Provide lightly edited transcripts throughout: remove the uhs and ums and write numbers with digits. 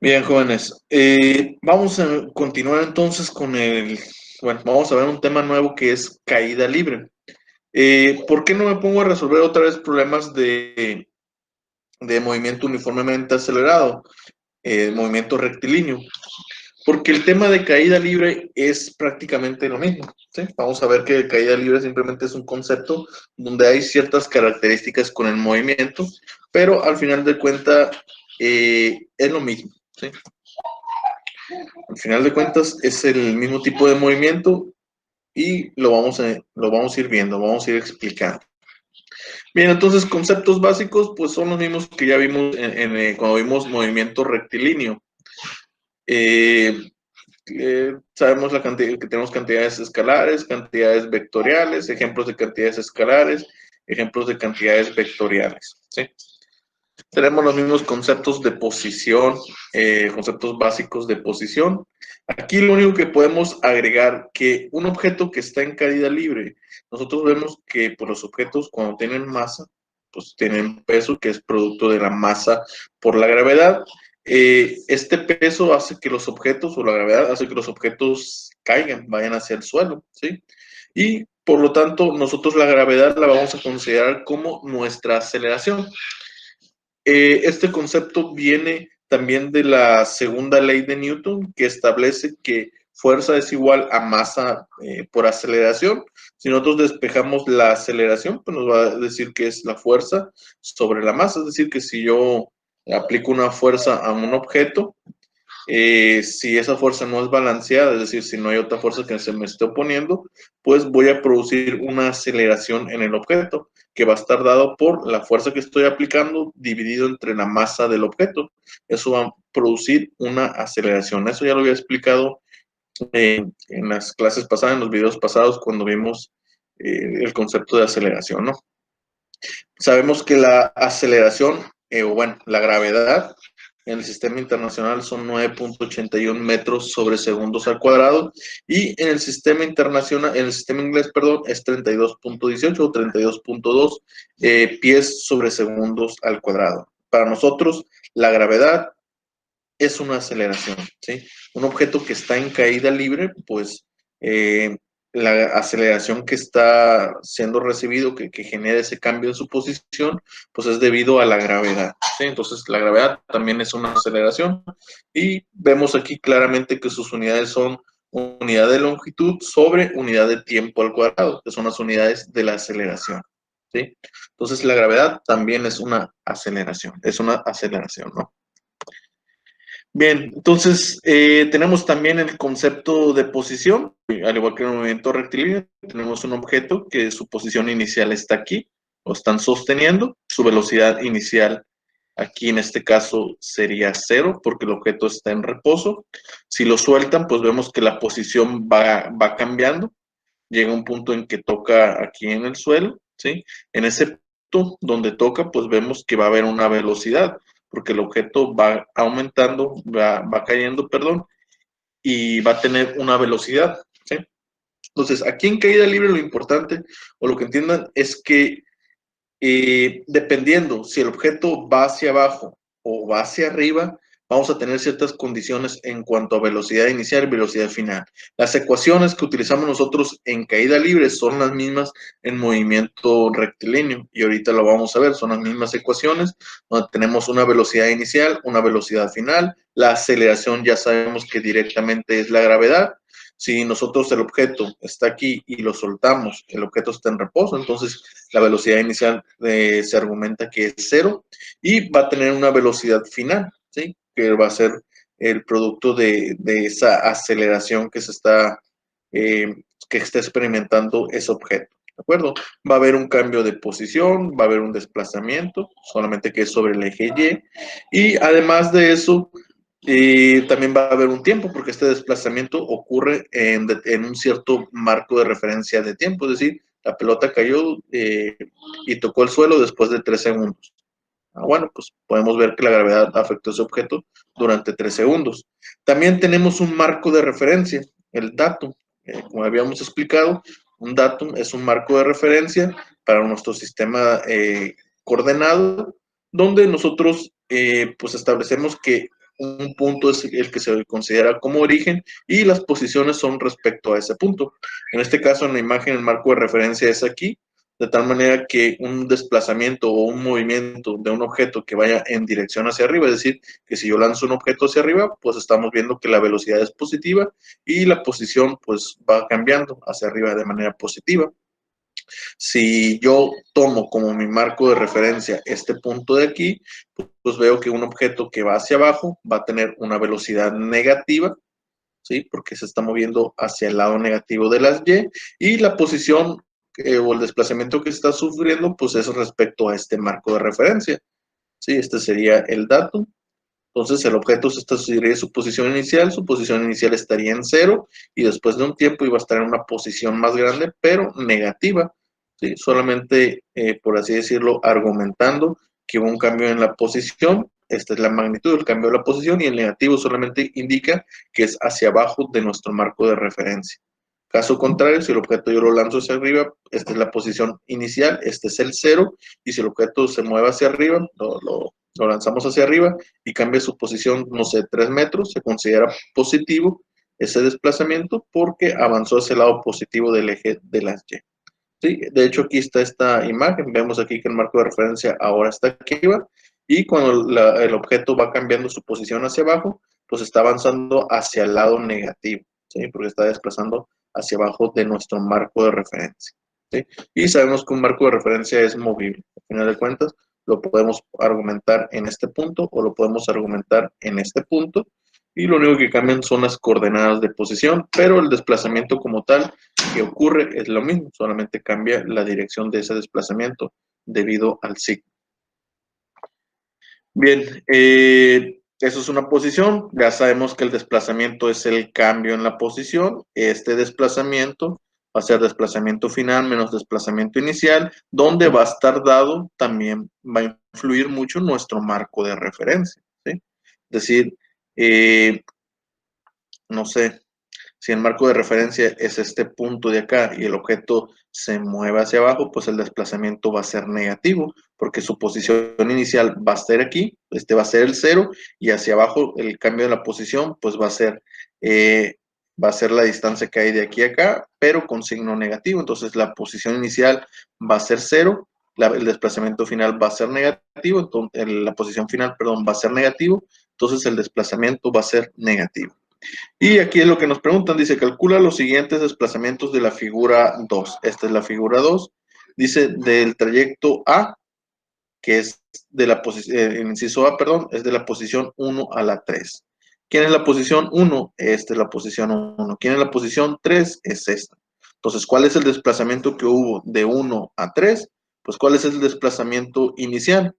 Bien, jóvenes, vamos a continuar entonces vamos a ver un tema nuevo que es caída libre. ¿Por qué no me pongo a resolver otra vez problemas de movimiento uniformemente acelerado, movimiento rectilíneo? Porque el tema de caída libre es prácticamente lo mismo, ¿sí? Vamos a ver que caída libre simplemente es un concepto donde hay ciertas características con el movimiento, pero al final de cuentas es lo mismo, ¿sí? Al final de cuentas es el mismo tipo de movimiento y lo vamos a ir viendo, vamos a ir explicando. Bien, entonces conceptos básicos pues son los mismos que ya vimos cuando vimos movimiento rectilíneo. Eh, Sabemos la cantidad, que tenemos cantidades escalares, cantidades vectoriales, ejemplos de cantidades escalares, ejemplos de cantidades vectoriales, ¿sí? Tenemos los mismos conceptos de posición, conceptos básicos de posición. Aquí lo único que podemos agregar que un objeto que está en caída libre, nosotros vemos que pues, los objetos cuando tienen masa, pues tienen peso que es producto de la masa por la gravedad. Este peso hace que los objetos, o la gravedad hace que los objetos caigan, vayan hacia el suelo, ¿sí? Y por lo tanto, nosotros la gravedad la vamos a considerar como nuestra aceleración. Este concepto viene también de la segunda ley de Newton, que establece que fuerza es igual a masa por aceleración. Si nosotros despejamos la aceleración, pues nos va a decir que es la fuerza sobre la masa. Es decir, que si yo aplico una fuerza a un objeto, si esa fuerza no es balanceada, es decir, si no hay otra fuerza que se me esté oponiendo, pues voy a producir una aceleración en el objeto, que va a estar dado por la fuerza que estoy aplicando dividido entre la masa del objeto. Eso va a producir una aceleración. Eso ya lo había explicado en las clases pasadas, en los videos pasados, cuando vimos el concepto de aceleración, ¿no? Sabemos que la aceleración, o bueno, la gravedad en el sistema internacional son 9.81 metros sobre segundos al cuadrado y en el sistema internacional, en el sistema inglés, perdón, es 32.18 o 32.2 pies sobre segundos al cuadrado. Para nosotros, la gravedad es una aceleración, ¿sí? Un objeto que está en caída libre, pues la aceleración que está siendo recibido, que genera ese cambio en su posición, pues es debido a la gravedad, ¿sí? Entonces, la gravedad también es una aceleración y vemos aquí claramente que sus unidades son unidad de longitud sobre unidad de tiempo al cuadrado, que son las unidades de la aceleración, ¿sí? Entonces, la gravedad también es una aceleración, ¿no? Bien, entonces tenemos también el concepto de posición, al igual que en el movimiento rectilíneo, tenemos un objeto que su posición inicial está aquí, lo están sosteniendo, su velocidad inicial aquí en este caso sería 0 porque el objeto está en reposo. Si lo sueltan, pues vemos que la posición va cambiando, llega un punto en que toca aquí en el suelo, ¿sí? En ese punto donde toca, pues vemos que va a haber una velocidad, porque el objeto va aumentando, va cayendo, perdón, y va a tener una velocidad, ¿sí? Entonces, aquí en caída libre lo importante, o lo que entiendan, es que dependiendo si el objeto va hacia abajo o va hacia arriba, vamos a tener ciertas condiciones en cuanto a velocidad inicial y velocidad final. Las ecuaciones que utilizamos nosotros en caída libre son las mismas en movimiento rectilíneo y ahorita lo vamos a ver, son las mismas ecuaciones donde tenemos una velocidad inicial, una velocidad final, la aceleración ya sabemos que directamente es la gravedad. Si nosotros el objeto está aquí y lo soltamos, el objeto está en reposo, entonces la velocidad inicial se argumenta que es 0 y va a tener una velocidad final, ¿sí? Que va a ser el producto de esa aceleración eh, que está experimentando ese objeto. ¿De acuerdo? Va a haber un cambio de posición, va a haber un desplazamiento, solamente que es sobre el eje Y además de eso, también va a haber un tiempo, porque este desplazamiento ocurre en un cierto marco de referencia de tiempo, es decir, la pelota cayó y tocó el suelo después de 3 segundos. Bueno, pues podemos ver que la gravedad afectó ese objeto durante 3 segundos. También tenemos un marco de referencia, el datum. Como habíamos explicado, un datum es un marco de referencia para nuestro sistema coordenado, donde nosotros pues establecemos que un punto es el que se considera como origen y las posiciones son respecto a ese punto. En este caso, en la imagen, el marco de referencia es aquí, de tal manera que un desplazamiento o un movimiento de un objeto que vaya en dirección hacia arriba, es decir, que si yo lanzo un objeto hacia arriba, pues estamos viendo que la velocidad es positiva y la posición pues va cambiando hacia arriba de manera positiva. Si yo tomo como mi marco de referencia este punto de aquí, pues veo que un objeto que va hacia abajo va a tener una velocidad negativa, ¿sí? Porque se está moviendo hacia el lado negativo de las y la posición o el desplazamiento que está sufriendo, pues es respecto a este marco de referencia, ¿sí? Este sería el dato. Entonces el objeto se estaría en su posición inicial estaría en 0 y después de un tiempo iba a estar en una posición más grande, pero negativa, ¿sí? Solamente, por así decirlo, argumentando que hubo un cambio en la posición. Esta es la magnitud del cambio de la posición y el negativo solamente indica que es hacia abajo de nuestro marco de referencia. Caso contrario, si el objeto yo lo lanzo hacia arriba, esta es la posición inicial, este es el 0, y si el objeto se mueve hacia arriba, lo lanzamos hacia arriba y cambia su posición, no sé, 3 metros, se considera positivo ese desplazamiento porque avanzó hacia el lado positivo del eje de las Y. Sí, de hecho aquí está esta imagen, vemos aquí que el marco de referencia ahora está aquí arriba y cuando el objeto va cambiando su posición hacia abajo, pues está avanzando hacia el lado negativo, ¿sí? Porque está desplazando hacia abajo de nuestro marco de referencia, ¿sí? Y sabemos que un marco de referencia es movible, al final de cuentas lo podemos argumentar en este punto o lo podemos argumentar en este punto y lo único que cambian son las coordenadas de posición, pero el desplazamiento como tal que ocurre es lo mismo, solamente cambia la dirección de ese desplazamiento debido al signo. Bien, eso es una posición, ya sabemos que el desplazamiento es el cambio en la posición, este desplazamiento va a ser desplazamiento final menos desplazamiento inicial, donde va a estar dado, también va a influir mucho nuestro marco de referencia, ¿sí? Es decir, no sé, si el marco de referencia es este punto de acá y el objeto se mueve hacia abajo, pues el desplazamiento va a ser negativo, porque su posición inicial va a estar aquí, este va a ser el 0, y hacia abajo el cambio de la posición, pues va a ser la distancia que hay de aquí a acá, pero con signo negativo. Entonces la posición inicial va a ser 0, el desplazamiento final va a ser negativo, entonces, la posición final, perdón, va a ser negativo, entonces el desplazamiento va a ser negativo. Y aquí es lo que nos preguntan, dice, calcula los siguientes desplazamientos de la figura 2. Esta es la figura 2. Dice, del trayecto A, que es de la posición, el inciso A, perdón, es de la posición 1 a la 3. ¿Quién es la posición 1? Esta es la posición 1. ¿Quién es la posición 3? Es esta. Entonces, ¿cuál es el desplazamiento que hubo de 1 a 3? Pues, ¿cuál es el desplazamiento inicial?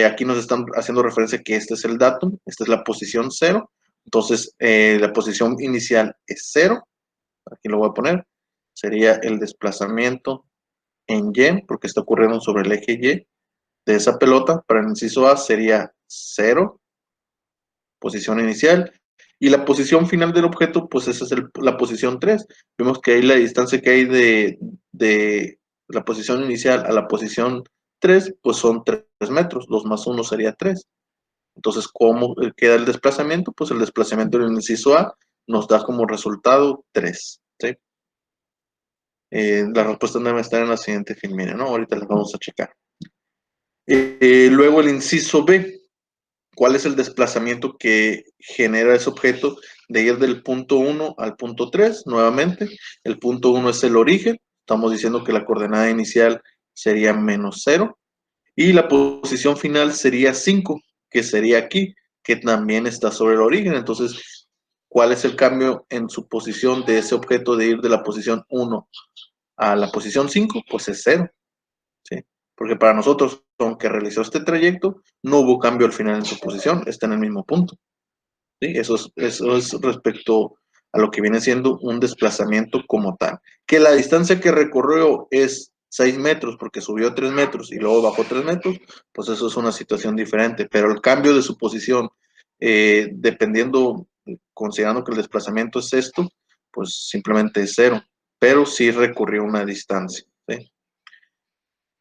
Aquí nos están haciendo referencia que este es el datum, esta es la posición 0. Entonces, la posición inicial es 0. Aquí lo voy a poner. Sería el desplazamiento en Y, porque está ocurriendo sobre el eje Y de esa pelota. Para el inciso A sería 0, posición inicial. Y la posición final del objeto, pues esa es la posición 3. Vemos que ahí la distancia que hay de la posición inicial a la posición 3, pues son 3 metros. 2 más 1 sería 3. Entonces, ¿cómo queda el desplazamiento? Pues el desplazamiento del inciso A nos da como resultado 3. ¿Sí? Las respuestas deben estar en la siguiente filmina, ¿no? Ahorita las vamos a checar. Luego el inciso B. ¿Cuál es el desplazamiento que genera ese objeto de ir del punto 1 al punto 3? Nuevamente, el punto 1 es el origen. Estamos diciendo que la coordenada inicial sería menos 0. Y la posición final sería 5, que sería aquí, que también está sobre el origen. Entonces, ¿cuál es el cambio en su posición de ese objeto de ir de la posición 1 a la posición 5? Pues es 0, ¿sí? Porque para nosotros, aunque realizó este trayecto, no hubo cambio al final en su posición, está en el mismo punto, ¿sí? Eso es respecto a lo que viene siendo un desplazamiento como tal. Que la distancia que recorrió es 6 metros porque subió 3 metros y luego bajó 3 metros, pues eso es una situación diferente. Pero el cambio de su posición, dependiendo, considerando que el desplazamiento es esto, pues simplemente es 0. Pero sí recorrió una distancia, ¿sí?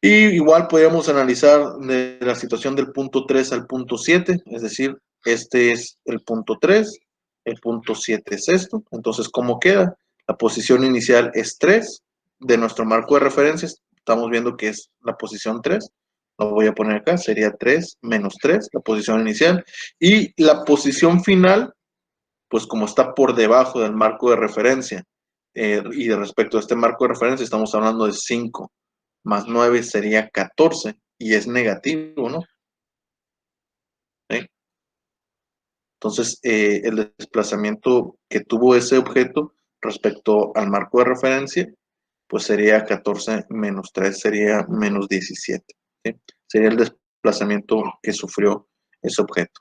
Y igual podríamos analizar de la situación del punto 3 al punto 7, es decir, este es el punto 3, el punto 7 es esto. Entonces, ¿cómo queda? La posición inicial es 3 de nuestro marco de referencia. Estamos viendo que es la posición 3. Lo voy a poner acá, sería 3 menos 3, la posición inicial. Y la posición final, pues como está por debajo del marco de referencia, y de respecto a este marco de referencia, estamos hablando de 5 más 9 sería 14, y es negativo, ¿no? ¿Sí? Entonces, el desplazamiento que tuvo ese objeto respecto al marco de referencia, pues sería 14 menos 3, sería menos 17. ¿Sí? Sería el desplazamiento que sufrió ese objeto.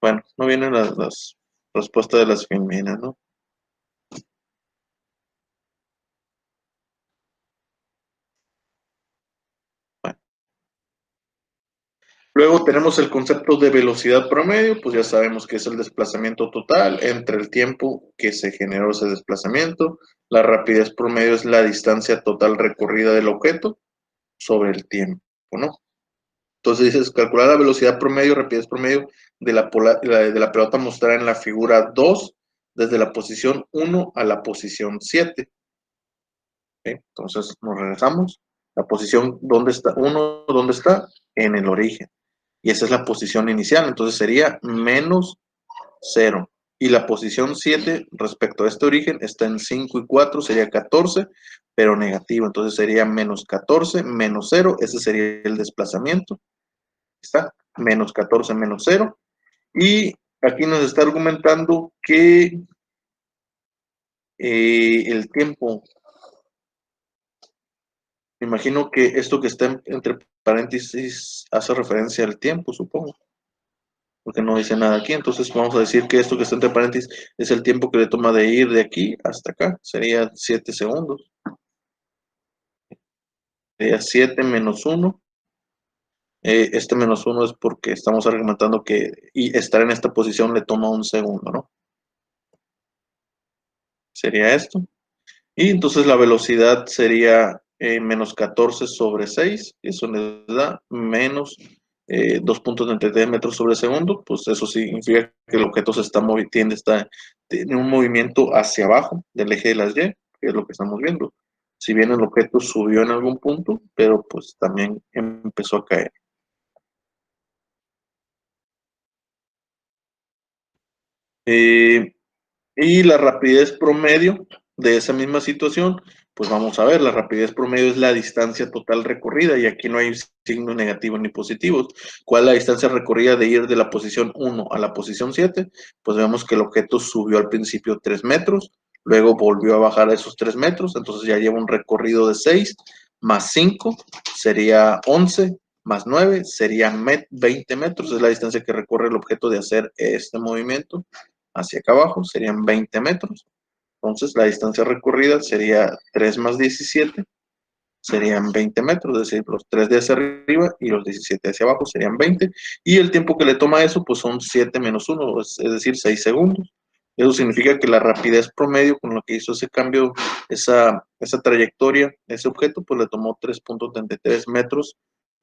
Bueno, no vienen las respuestas de las femeninas, ¿no? Bueno. Luego tenemos el concepto de velocidad promedio, pues ya sabemos que es el desplazamiento total entre el tiempo que se generó ese desplazamiento. La rapidez promedio es la distancia total recorrida del objeto sobre el tiempo, ¿no? Entonces dices, calcular la velocidad promedio, rapidez promedio de la pelota mostrada en la figura 2, desde la posición 1 a la posición 7. ¿Sí? Entonces nos regresamos. La posición, ¿dónde está? 1, ¿dónde está? En el origen. Y esa es la posición inicial, entonces sería menos 0. Y la posición 7 respecto a este origen está en 5 y 4, sería 14, pero negativo, entonces sería menos 14, menos 0, ese sería el desplazamiento. Está, menos 14 menos 0. Y aquí nos está argumentando que el tiempo, me imagino que esto que está entre paréntesis hace referencia al tiempo, supongo, porque no dice nada aquí. Entonces vamos a decir que esto que está entre paréntesis es el tiempo que le toma de ir de aquí hasta acá. Sería 7 segundos. Sería 7 menos 1. Este menos 1 es porque estamos argumentando que y estar en esta posición le toma un segundo, ¿no? Sería esto. Y entonces la velocidad sería menos 14 sobre 6. Eso nos da menos 2.33 metros sobre segundo. Pues eso significa que el objeto se está moviendo, tiene un movimiento hacia abajo del eje de las Y, que es lo que estamos viendo. Si bien el objeto subió en algún punto, pero pues también empezó a caer. Eh, Y la rapidez promedio de esa misma situación, pues vamos a ver, la rapidez promedio es la distancia total recorrida y aquí no hay signos negativos ni positivos. ¿Cuál es la distancia recorrida de ir de la posición 1 a la posición 7? Pues vemos que el objeto subió al principio 3 metros, luego volvió a bajar a esos 3 metros, entonces ya lleva un recorrido de 6, más 5 sería 11, más 9 sería 20 metros, es la distancia que recorre el objeto de hacer este movimiento hacia acá abajo, serían 20 metros. Entonces la distancia recorrida sería 3 más 17, serían 20 metros, es decir, los 3 de hacia arriba y los 17 hacia abajo serían 20. Y el tiempo que le toma eso, pues son 7 menos 1, es decir, 6 segundos. Eso significa que la rapidez promedio con lo que hizo ese cambio, esa trayectoria, ese objeto, pues le tomó 3.33 metros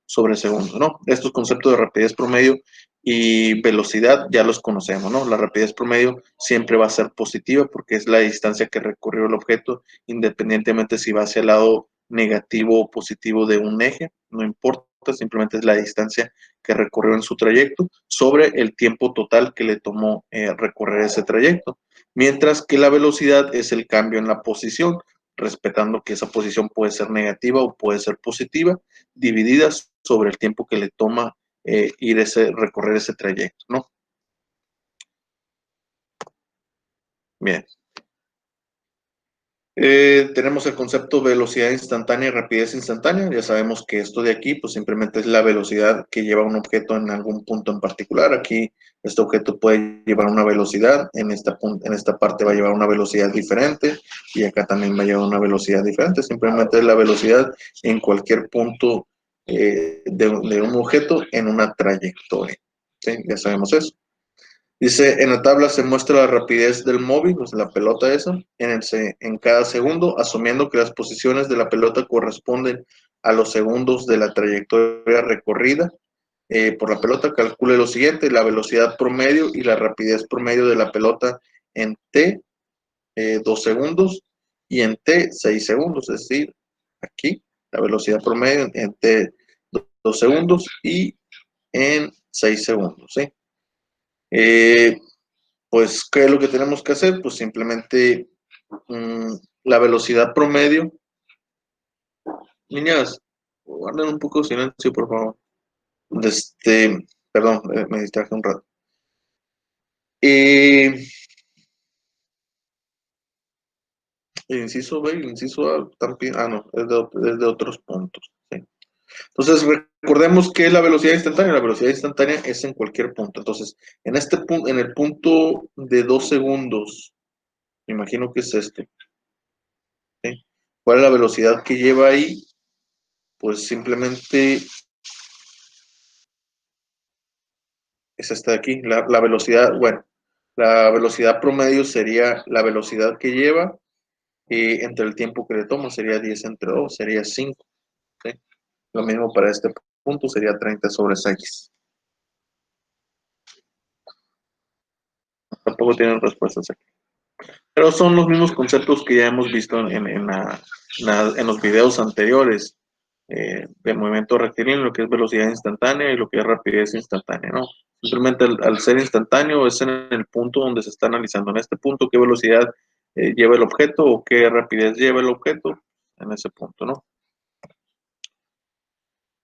sobre segundo, ¿no? Estos conceptos de rapidez promedio y velocidad ya los conocemos, ¿no? La rapidez promedio siempre va a ser positiva porque es la distancia que recorrió el objeto, independientemente si va hacia el lado negativo o positivo de un eje, no importa, simplemente es la distancia que recorrió en su trayecto sobre el tiempo total que le tomó recorrer ese trayecto. Mientras que la velocidad es el cambio en la posición, respetando que esa posición puede ser negativa o puede ser positiva, divididas sobre el tiempo que le toma recorrer ese trayecto, ¿no? Bien. Tenemos el concepto de velocidad instantánea y rapidez instantánea. Ya sabemos que esto de aquí, pues simplemente es la velocidad que lleva un objeto en algún punto en particular. Aquí este objeto puede llevar una velocidad, en esta parte va a llevar una velocidad diferente y acá también va a llevar una velocidad diferente. Simplemente es la velocidad en cualquier punto de un objeto en una trayectoria. ¿Sí? Ya sabemos eso. Dice, en la tabla se muestra la rapidez del móvil, pues la pelota esa, en cada segundo, asumiendo que las posiciones de la pelota corresponden a los segundos de la trayectoria recorrida. por la pelota, calcule lo siguiente: la velocidad promedio y la rapidez promedio de la pelota en t, 2 segundos, y en t, 6 segundos. Es decir, aquí la velocidad promedio en t, 2 segundos, y en 6 segundos, ¿sí? Pues, ¿qué es lo que tenemos que hacer? Pues simplemente la velocidad promedio. Niñas, guarden un poco de silencio, por favor. Perdón, me distraje un rato. El inciso B y el inciso A también, no, es de otros puntos. ¿Sí? Entonces, recordemos que la velocidad instantánea. La velocidad instantánea es en cualquier punto. Entonces, en este punto, en el punto de 2 segundos, me imagino que es este. ¿Sí? ¿Cuál es la velocidad que lleva ahí? Pues simplemente es esta de aquí. La velocidad, bueno, la velocidad promedio sería la velocidad que lleva entre el tiempo que le toma, sería 10 entre 2, sería 5. ¿Sí? Lo mismo para este punto, sería 30 sobre 6. Tampoco tienen respuestas aquí. Pero son los mismos conceptos que ya hemos visto en los videos anteriores de movimiento rectilíneo, lo que es velocidad instantánea y lo que es rapidez instantánea, ¿no? Simplemente al ser instantáneo es en el punto donde se está analizando. En este punto, qué velocidad lleva el objeto o qué rapidez lleva el objeto en ese punto, ¿no?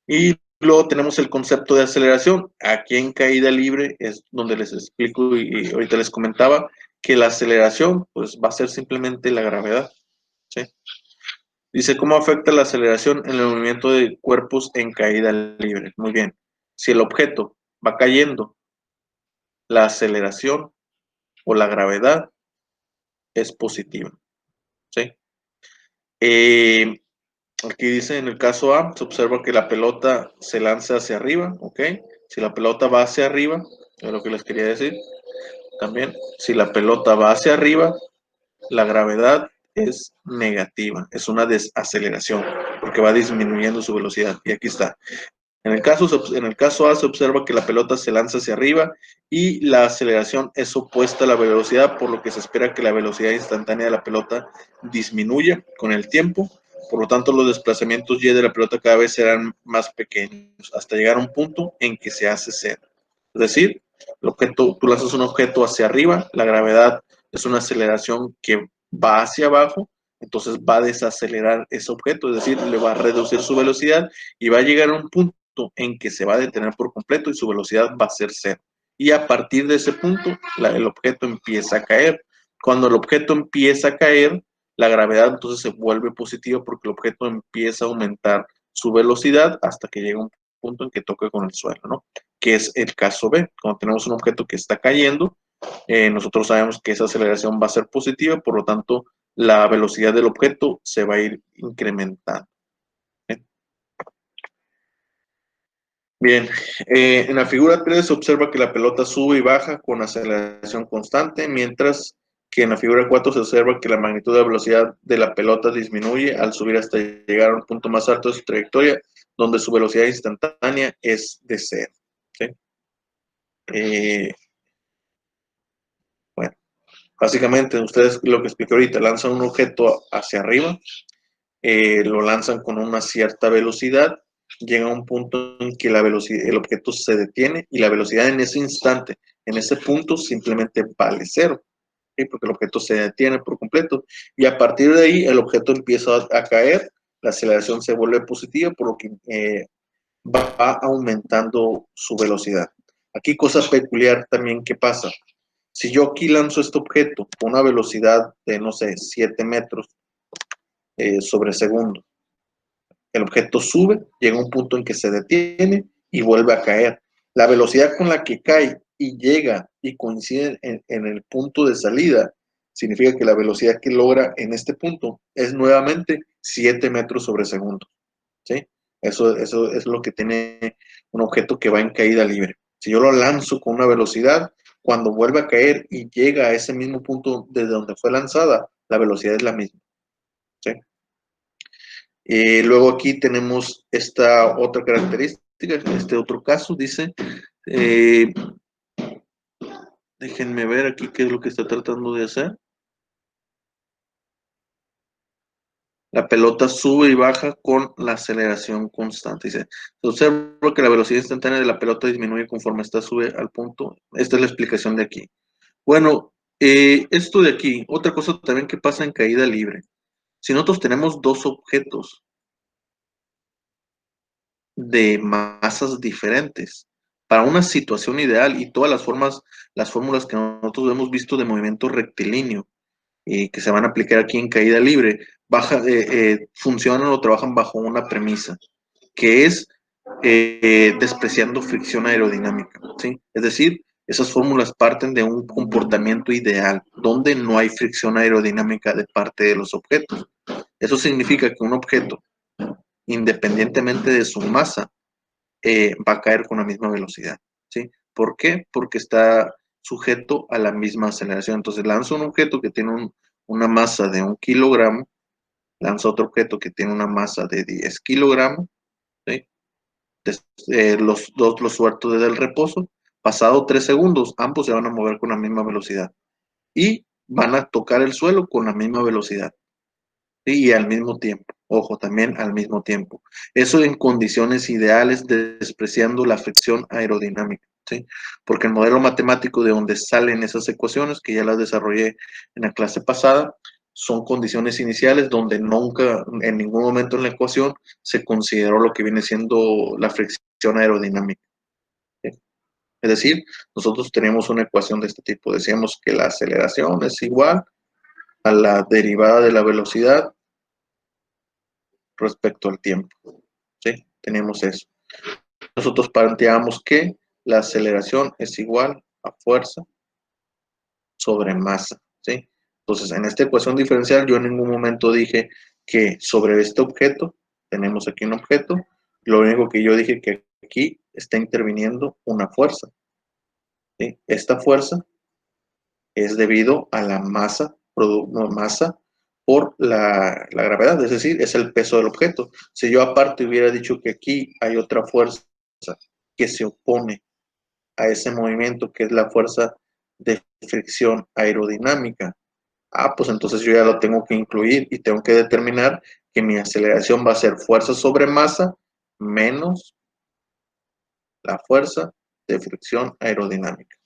Y luego tenemos el concepto de aceleración. Aquí en caída libre es donde les explico y ahorita les comentaba que la aceleración pues va a ser simplemente la gravedad. ¿Sí? Dice, ¿cómo afecta la aceleración en el movimiento de cuerpos en caída libre? Muy bien. Si el objeto va cayendo, la aceleración o la gravedad es positiva. ¿Sí? Eh, Aquí dice, en el caso A, se observa que la pelota se lanza hacia arriba, ¿ok? Si la pelota va hacia arriba, es lo que les quería decir también, si la pelota va hacia arriba, la gravedad es negativa, es una desaceleración, porque va disminuyendo su velocidad. Y aquí está. En el caso A se observa que la pelota se lanza hacia arriba y la aceleración es opuesta a la velocidad, por lo que se espera que la velocidad instantánea de la pelota disminuya con el tiempo. Por lo tanto, los desplazamientos Y de la pelota cada vez serán más pequeños, hasta llegar a un punto en que se hace cero. Es decir, tú lanzas un objeto hacia arriba, la gravedad es una aceleración que va hacia abajo, entonces va a desacelerar ese objeto, es decir, le va a reducir su velocidad y va a llegar a un punto en que se va a detener por completo y su velocidad va a ser cero. Y a partir de ese punto, el objeto empieza a caer. Cuando el objeto empieza a caer, la gravedad entonces se vuelve positiva porque el objeto empieza a aumentar su velocidad hasta que llega a un punto en que toque con el suelo, ¿no? Que es el caso B. Cuando tenemos un objeto que está cayendo, nosotros sabemos que esa aceleración va a ser positiva, por lo tanto, la velocidad del objeto se va a ir incrementando. Bien, en la figura 3 se observa que la pelota sube y baja con aceleración constante, mientras que en la figura 4 se observa que la magnitud de la velocidad de la pelota disminuye al subir hasta llegar a un punto más alto de su trayectoria, donde su velocidad instantánea es de cero. ¿Sí? Eh, bueno, básicamente ustedes lo que expliqué ahorita, lanzan un objeto hacia arriba, lo lanzan con una cierta velocidad, llega a un punto en que el objeto se detiene y la velocidad en ese instante, en ese punto, simplemente vale cero, ¿sí? Porque el objeto se detiene por completo y a partir de ahí el objeto empieza a caer, la aceleración se vuelve positiva, por lo que va aumentando su velocidad. Aquí cosa peculiar también que pasa. Si yo aquí lanzo este objeto con una velocidad de, no sé, 7 metros sobre segundo, el objeto sube, llega a un punto en que se detiene y vuelve a caer. La velocidad con la que cae y llega y coincide en el punto de salida significa que la velocidad que logra en este punto es nuevamente 7 metros sobre segundo. ¿Sí? Eso es lo que tiene un objeto que va en caída libre. Si yo lo lanzo con una velocidad, cuando vuelve a caer y llega a ese mismo punto desde donde fue lanzada, la velocidad es la misma. ¿Sí? Luego aquí tenemos esta otra característica este otro caso dice, déjenme ver aquí qué es lo que está tratando de hacer. La pelota sube y baja con la aceleración constante. Dice, se observa que la velocidad instantánea de la pelota disminuye conforme esta sube al punto. Esta es la explicación de aquí. Bueno, esto de aquí, otra cosa también que pasa en caída libre. Si nosotros tenemos dos objetos de masas diferentes, para una situación ideal y todas las fórmulas que nosotros hemos visto de movimiento rectilíneo, que se van a aplicar aquí en caída libre, funcionan o trabajan bajo una premisa, que es despreciando fricción aerodinámica, ¿sí? Es decir, esas fórmulas parten de un comportamiento ideal, donde no hay fricción aerodinámica de parte de los objetos. Eso significa que un objeto, independientemente de su masa, va a caer con la misma velocidad, ¿sí? ¿Por qué? Porque está sujeto a la misma aceleración. Entonces lanza un objeto que tiene una masa de 1 kilogramo, lanza otro objeto que tiene una masa de 10 kilogramos, ¿sí? Los dos los suelto desde el reposo, pasado 3 segundos, ambos se van a mover con la misma velocidad y van a tocar el suelo con la misma velocidad. ¿Sí? Y al mismo tiempo, ojo, también al mismo tiempo. Eso en condiciones ideales, despreciando la fricción aerodinámica, ¿sí? Porque el modelo matemático de donde salen esas ecuaciones, que ya las desarrollé en la clase pasada, son condiciones iniciales donde nunca, en ningún momento en la ecuación, se consideró lo que viene siendo la fricción aerodinámica, ¿sí? Es decir, nosotros tenemos una ecuación de este tipo. Decíamos que la aceleración es igual a la derivada de la velocidad respecto al tiempo, ¿sí? Tenemos eso. Nosotros planteamos que la aceleración es igual a fuerza sobre masa, ¿sí? Entonces, en esta ecuación diferencial, yo en ningún momento dije que sobre este objeto, tenemos aquí un objeto, lo único que yo dije que aquí está interviniendo una fuerza, ¿sí? Esta fuerza es debido a la masa por la gravedad, es decir, es el peso del objeto. Si yo aparte hubiera dicho que aquí hay otra fuerza que se opone a ese movimiento, que es la fuerza de fricción aerodinámica, pues entonces yo ya lo tengo que incluir y tengo que determinar que mi aceleración va a ser fuerza sobre masa menos la fuerza de fricción aerodinámica.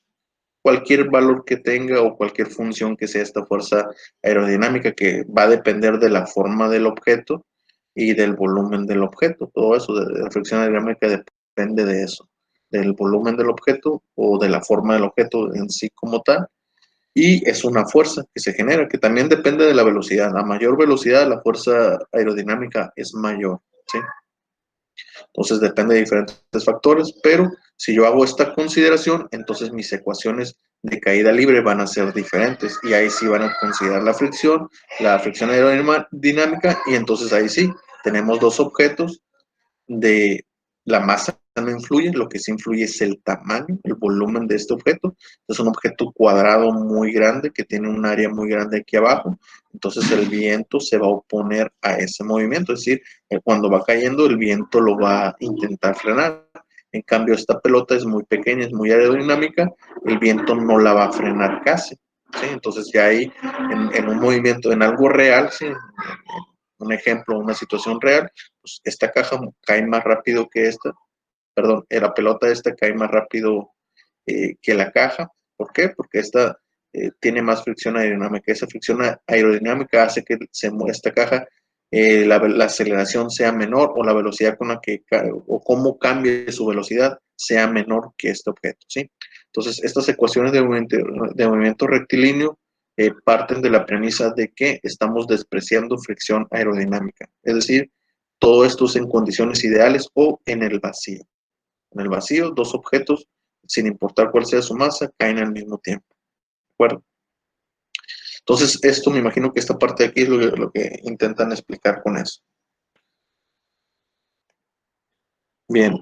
Cualquier valor que tenga o cualquier función que sea esta fuerza aerodinámica, que va a depender de la forma del objeto y del volumen del objeto. Todo eso de la fricción aerodinámica depende de eso, del volumen del objeto o de la forma del objeto en sí como tal. Y es una fuerza que se genera, que también depende de la velocidad. A mayor velocidad, la fuerza aerodinámica es mayor, ¿sí? Entonces depende de diferentes factores, pero si yo hago esta consideración, entonces mis ecuaciones de caída libre van a ser diferentes y ahí sí van a considerar la fricción aerodinámica, y entonces ahí sí tenemos dos objetos de la masa no influye, lo que sí influye es el tamaño, el volumen de este objeto. Es un objeto cuadrado muy grande que tiene un área muy grande aquí abajo, entonces el viento se va a oponer a ese movimiento, es decir, cuando va cayendo el viento lo va a intentar frenar. En cambio, esta pelota es muy pequeña, es muy aerodinámica, el viento no la va a frenar casi, ¿sí? Entonces ya ahí en un movimiento, en algo real, ¿sí? Un ejemplo, una situación real, pues esta caja cae más rápido que esta, perdón, la pelota esta cae más rápido que la caja. ¿Por qué? Porque esta tiene más fricción aerodinámica. Esa fricción aerodinámica hace que esta caja, la aceleración sea menor, o la velocidad con la que o cómo cambie su velocidad sea menor que este objeto, ¿sí? Entonces, estas ecuaciones de movimiento rectilíneo parten de la premisa de que estamos despreciando fricción aerodinámica. Es decir, todo esto es en condiciones ideales o en el vacío. En el vacío, dos objetos, sin importar cuál sea su masa, caen al mismo tiempo. ¿De acuerdo? Entonces, esto me imagino que esta parte de aquí es lo que intentan explicar con eso. Bien.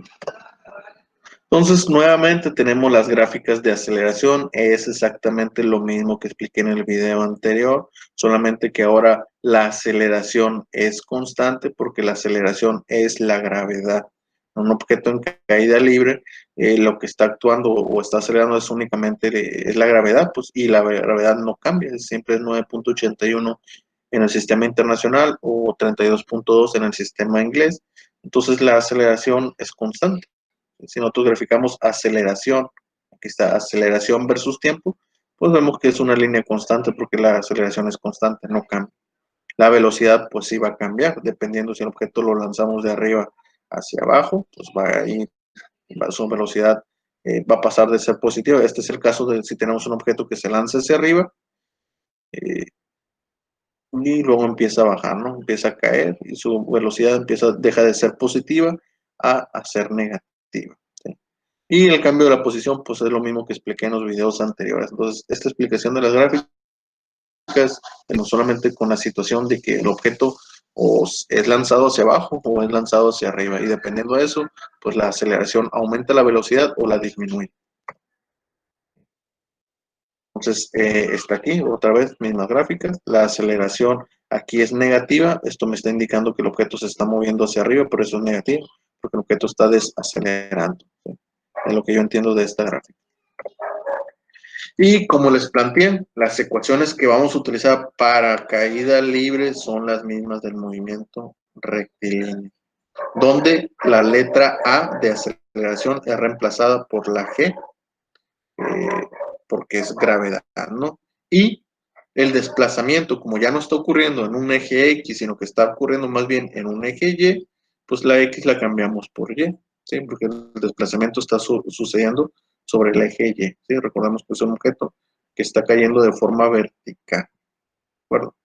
Entonces, nuevamente tenemos las gráficas de aceleración. Es exactamente lo mismo que expliqué en el video anterior, solamente que ahora la aceleración es constante porque la aceleración es la gravedad. Un objeto en caída libre, lo que está actuando o está acelerando es únicamente es la gravedad, pues, y la gravedad no cambia, siempre es 9.81 en el sistema internacional o 32.2 en el sistema inglés. Entonces la aceleración es constante. Si nosotros graficamos aceleración, aquí está aceleración versus tiempo, pues vemos que es una línea constante porque la aceleración es constante, no cambia. La velocidad pues sí va a cambiar, dependiendo si el objeto lo lanzamos de arriba hacia abajo, pues va a ir, su velocidad va a pasar de ser positiva. Este es el caso de si tenemos un objeto que se lanza hacia arriba eh, y luego empieza a bajar, ¿no? Empieza a caer y su velocidad deja de ser positiva a ser negativa. ¿Sí? Y el cambio de la posición, pues es lo mismo que expliqué en los videos anteriores. Entonces, esta explicación de las gráficas, no solamente con la situación de que el objeto o es lanzado hacia abajo o es lanzado hacia arriba. Y dependiendo de eso, pues la aceleración aumenta la velocidad o la disminuye. Entonces, está aquí, otra vez, mismas gráficas. La aceleración aquí es negativa. Esto me está indicando que el objeto se está moviendo hacia arriba, pero eso es negativo, porque el objeto está desacelerando. ¿Sí? Es lo que yo entiendo de esta gráfica. Y como les planteé, las ecuaciones que vamos a utilizar para caída libre son las mismas del movimiento rectilíneo, donde la letra A de aceleración es reemplazada por la G, porque es gravedad, ¿no? Y el desplazamiento, como ya no está ocurriendo en un eje X, sino que está ocurriendo más bien en un eje Y, pues la X la cambiamos por Y, ¿sí? Porque el desplazamiento está sucediendo sobre el eje Y, ¿sí? Recordemos que es un objeto que está cayendo de forma vertical, ¿de acuerdo?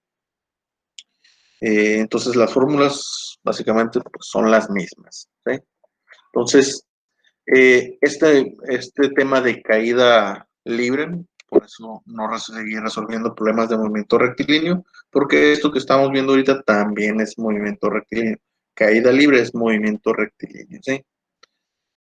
Entonces las fórmulas básicamente pues, son las mismas, ¿sí? Entonces, este tema de caída libre, por eso no seguir resolviendo problemas de movimiento rectilíneo, porque esto que estamos viendo ahorita también es movimiento rectilíneo. Caída libre es movimiento rectilíneo, ¿sí?